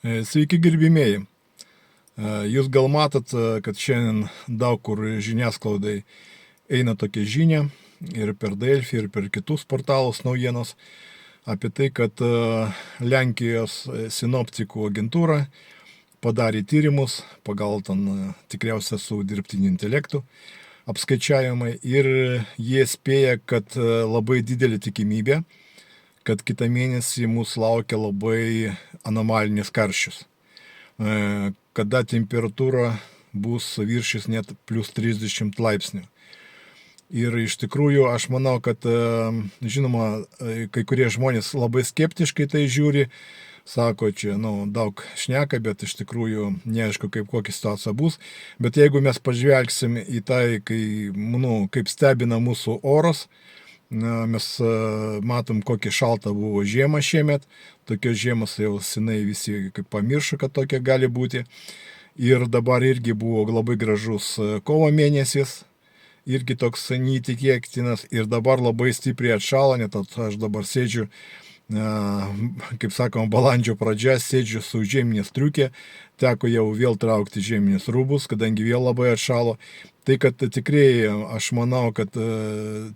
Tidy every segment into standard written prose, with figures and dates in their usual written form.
Sveiki gerbimieji. Jūs gal matot, kad šiandien daug kur žiniasklaidai eina tokia žinia ir per Delfį, ir per kitus portalus naujienos apie tai, kad Lenkijos sinoptikų agentūra padarė tyrimus pagal tikriausia su dirbtiniu intelektu apskaičiavimai ir jie spėja, kad labai didelė tikimybė, kad kitą mėnesį mūsų laukia labai anomalinis karščius, kada temperatūra bus viršys net plus 30 laipsnių. Ir iš tikrųjų aš manau, kad žinoma, kai kurie žmonės labai skeptiškai tai žiūri, sako, čia daug šneka, bet iš tikrųjų neaišku, kokia situacija bus. Bet jeigu mes pažvelgsim į tai, kaip stebina mūsų oras, mes matom, kokia šalta buvo žiema šiemet, tokios žiemos jau senai visi pamiršo, kad tokia gali būti. Ir dabar irgi buvo labai gražus kovo mėnesis, irgi toks neįtikėtinas, ir dabar labai stipriai atšalo, net aš dabar sėdžiu, kaip sakoma, balandžio pradžia, sėdžiu su žieminė striukė, teko jau vėl traukti žieminius rūbus, kadangi vėl labai atšalo. Tai kad tikrai aš manau, kad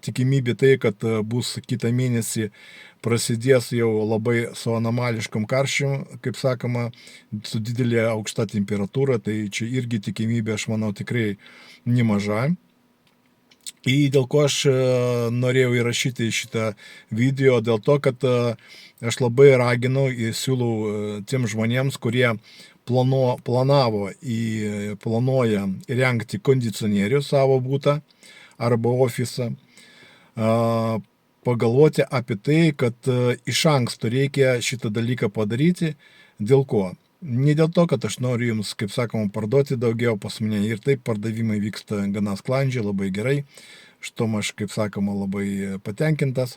tikimybė tai, kad bus kitą mėnesį prasidės jau labai su anomališkom karščiom, kaip sakoma, su didelė aukšta temperatūra, tai čia irgi tikimybė, aš manau, tikrai nemaža. Ir dėl ko aš norėjau įrašyti šitą video, dėl to, kad aš labai raginu ir siūlau tiem žmonėms, kurie planuoja įrengti kondicionierių savo butą arba ofisą, pagalvoti apie tai, kad iš anksto reikia šitą dalyką padaryti. Dėl ko? Ne dėl to, kad aš noriu jums, kaip sakoma, parduoti daugiau, pas mane ir taip pardavimai vyksta gana sklandžiai, labai gerai, štom aš, kaip sakoma, labai patenkintas.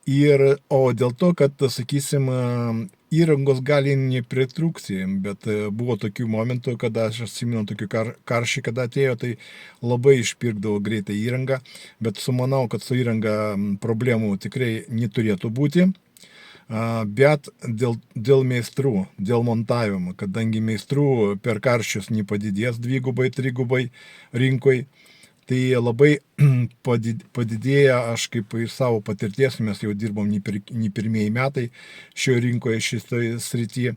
O dėl to, kad, sakysim, įrangos gali nepritrūkti, bet buvo tokių momentų, kada aš atsimenu tokių karščių, kada atėjo, tai labai išpirkdavo greitai įrangą, bet sumanau, kad su įranga problemų tikrai neturėtų būti. Bet dėl meistrų, dėl montavimo, kadangi meistrų per karščius nepadidės dvigubai, trigubai rinkoj, tai labai padidėja, aš kaip iš savo patirties, mes jau dirbom ne pirmieji metai šioje rinkoje, šitoje srityje,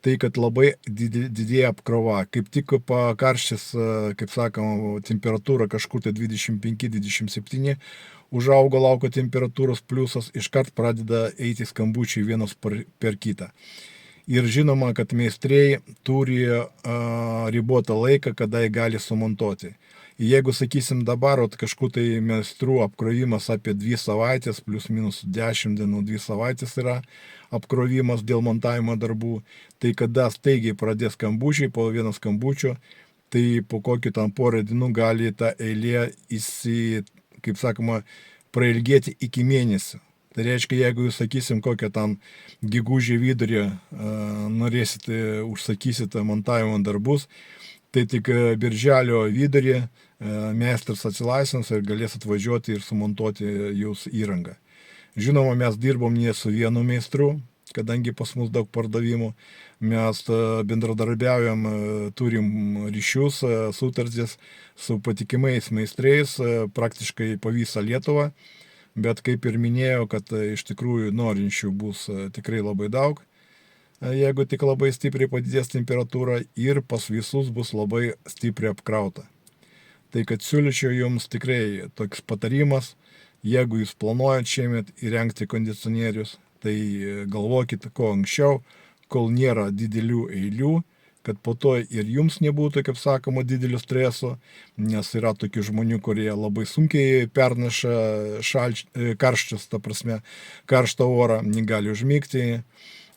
tai kad labai didėja apkrova. Kaip tik pakarštis, kaip sakoma, temperatūra kažkur tai 25-27, užaugo lauko temperatūros pliusas, iškart pradeda eiti skambučiai vienas per kitą. Ir žinoma, kad meistrėjai turi ribotą laiką, kada jie gali sumontuoti. Jeigu, sakysim, dabar kažkur tai meistrų apkrovimas apie 2 savaitės, plus minus 10 dienų, 2 savaitės yra apkrovimas dėl montavimo darbų, tai kada staigiai pradės skambučiai, po vieno skambučio, tai po kokį porą dienų gali ta eilė kaip sakoma, prailgėti iki mėnesio. Tai reiškia, jeigu jūs, sakysim, kokią gegužę vidurį norėsite, užsakysite montavimo darbus, tai tik birželio vidurį meistras atsilaisvins ir galės atvažiuoti ir sumontuoti jūsų įrangą. Žinoma, mes dirbom ne su vienu meistru, kadangi pas mus daug pardavimų, mes bendradarbiaujam, turim ryšius, sutartis su patikimais meistrais praktiškai po visą Lietuvą, bet kaip ir minėjau, kad iš tikrųjų norinčių bus tikrai labai daug, jeigu tik labai stipriai padidės temperatūra ir pas visus bus labai stipriai apkrauta. Tai kad siūlyčiau jums tikrai toks patarimas, jeigu jūs planuojat šiemet įrengti kondicionierius, tai galvokit ko anksčiau, kol nėra didelių eilių, kad po to ir jums nebūtų, kaip sakoma, didelio streso, nes yra tokių žmonių, kurie labai sunkiai perneša karščius, ta prasme, karštą orą, negali užmigti,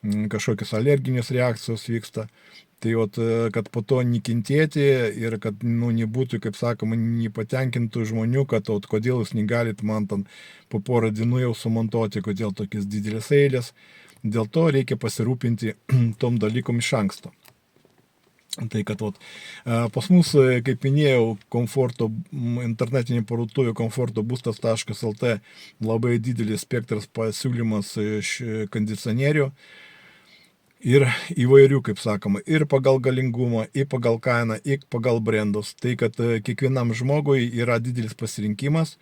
kažkokios alerginės reakcijos vyksta. Tai kad po to nekentėti ir kad nebūtų, kaip sakoma, nepatenkintų žmonių, kad kodėl jūs negalit man po porą dienų jau sumontuoti, kodėl tokias didelės eilės. Dėl to reikia pasirūpinti tom dalykom iš anksto. Tai kad pas mus, kaip minėjau, internetinė parduotuvė komfortobustas.lt labai didelis spektras pasiūlymas iš kondicionierių. ir įvairių, kaip sakoma, ir pagal galingumą, ir pagal kainą, ir pagal brandus. Tai kad kiekvienam žmogui yra didelis pasirinkimas.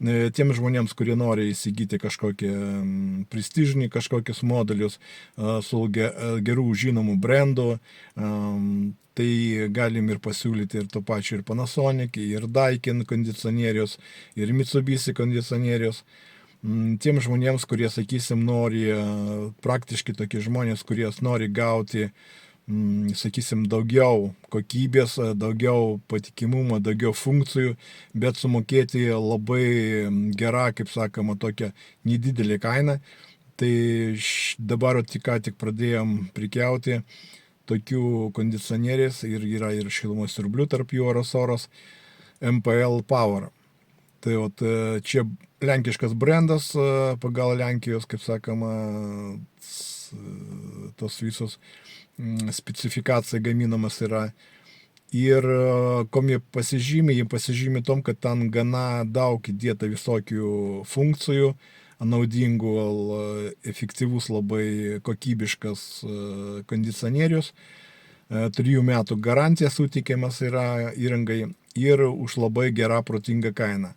Tiem žmonėms, kurie nori įsigyti kažkokį prestižinį, kažkokius modelius su gerų žinomų brandų, tai galim ir pasiūlyti ir to pačiu ir Panasonic, ir Daikin kondicionierius, ir Mitsubishi kondicionierius. Tiem žmonėms, kurie, sakysim, nori, praktiškai tokie žmonės, kurie nori gauti, sakysim, daugiau kokybės, daugiau patikimumo, daugiau funkcijų, bet sumokėti labai gerą, kaip sakoma, tokią nedidelį kainą. Tai dabar tik pradėjom prikiauti tokių kondicionieriais ir yra ir šilumos siurblių, tarp jų Orosoros MPL Power. Tai čia lenkiškas brandas pagal Lenkijos, kaip sakoma, tos visos specifikacija gaminamas yra. Ir kom jie pasižymi tom, kad ten gana daug įdėta visokių funkcijų, naudingų, efektyvus, labai kokybiškas kondicionierius. 3 metų garantija suteikiamas yra įrangai ir už labai gerą protingą kainą.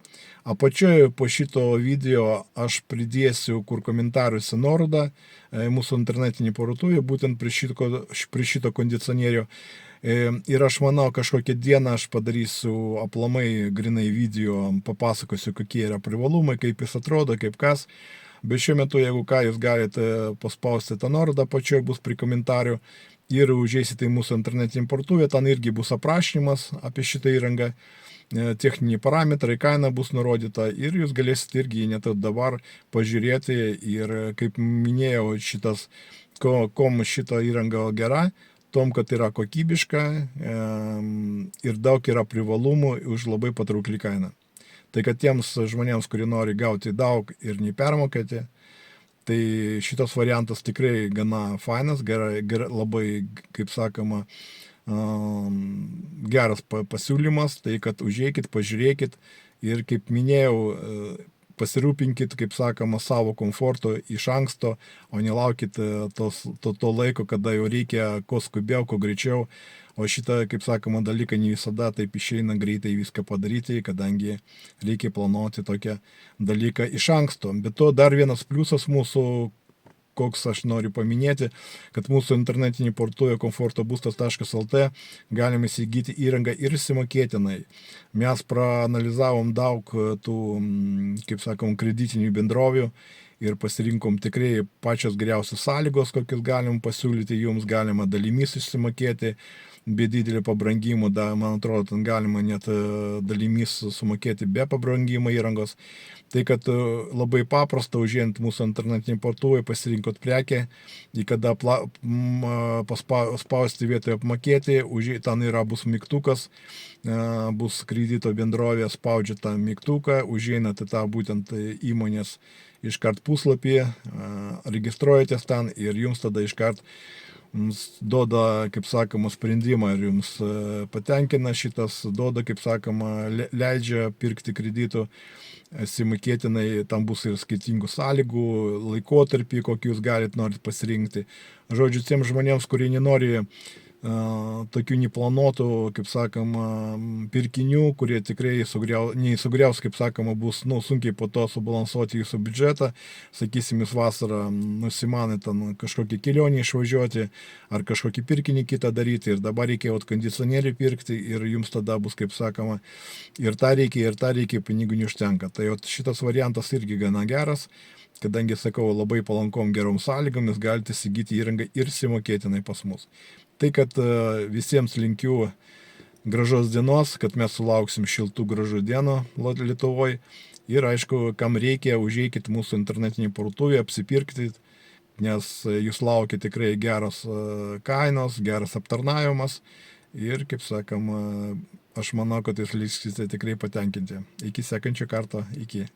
Apačioje po šito video aš pridėsiu kur komentaruose nuorodą mūsų internetinį parduotuvę, būtent prie šito kondicionierių. Ir aš manau, kažkokią dieną aš padarysiu aplamai grinai video, papasakosiu, kokie yra privalumai, kaip jis atrodo, kaip kas. Bet šiuo metu, jeigu ką, jūs galite paspausti tą nuorodą, apačioje bus prie komentarių ir užeisite į mūsų internetinį parduotuvę, ten irgi bus aprašymas apie šitą įrangą, techniniai parametrai, kaina bus nurodyta ir jūs galėsite irgi net dabar pažiūrėti ir, kaip minėjau, kom šita įranga gera, tom, kad yra kokybiška ir daug yra privalumų už labai patrauklį kainą. Tai kad tiems žmonėms, kurie nori gauti daug ir nepermokėti, tai šitas variantas tikrai gana fainas, labai, kaip sakoma, geras pasiūlymas, tai kad užeikit, pažiūrėkit ir, kaip minėjau, pasirūpinkit, kaip sakoma, savo komforto iš anksto, o nelaukit to laiko, kada jau reikia kuo skubiau, kuo greičiau. O šitą, kaip sakoma, dalyką ne visada taip išeina greitai viską padaryti, kadangi reikia planuoti tokią dalyką iš anksto. Bet to dar vienas pliusas mūsų, koks aš noriu paminėti, kad mūsų internetinį parduotuvę komfortobustas.lt galime įsigyti įrangą ir išsimokėtinai. Mes praanalizavom daug tų, kaip sakom, kreditinių bendrovių ir pasirinkom tikrai pačios geriausios sąlygos, kokius galim pasiūlyti, jums galima dalimis išsimokėti, be didelio pabrangimo, man atrodo, ten galima net dalimis sumokėti be pabrangimo įrangos. Tai kad labai paprasta, užėjant mūsų internetinį parduotuvę, pasirinkot prekę, į kada paspausti vietoje apmokėti, ten bus mygtukas, bus kredito bendrovė, spaudžia tą mygtuką, užeinat į tą būtent įmonės iškart puslapį, registruojatės ten ir jums tada iškart duoda, kaip sakoma, sprendimą, ar jums patenkina šitas, duoda, kaip sakoma, leidžia pirkti kreditų, simokėtinai, tam bus ir skirtingų sąlygų, laikotarpį, kokį jūs norit pasirinkti. Žodžiu, tiems žmonėms, kurie nenori tokių neplanuotų, kaip sakoma, pirkinių, kurie tikrai neįsugriaus, kaip sakoma, bus sunkiai po to subalansuoti jūsų biudžetą. Sakysim, jūs vasarą nusimanėte kažkokį kelionį išvažiuoti ar kažkokį pirkinį kitą daryti ir dabar reikia kondicionierių pirkti ir jums tada bus, kaip sakoma, ir tą reikia, pinigų neužtenka. Tai šitas variantas irgi gana geras, kadangi, sakau, labai palankom gerom sąlygomis galite įsigyti įrangą ir simokėtinai pas mus. Tai kad visiems linkiu gražos dienos, kad mes sulauksim šiltų gražų dienų Lietuvoje. Ir aišku, kam reikia, užeikit mūsų internetinį parduotuvę, apsipirkti, nes jūs laukia tikrai geros kainos, geras aptarnavimas. Ir, kaip sakoma, aš manau, kad jūs liksite tikrai patenkinti. Iki sekančio karto, iki.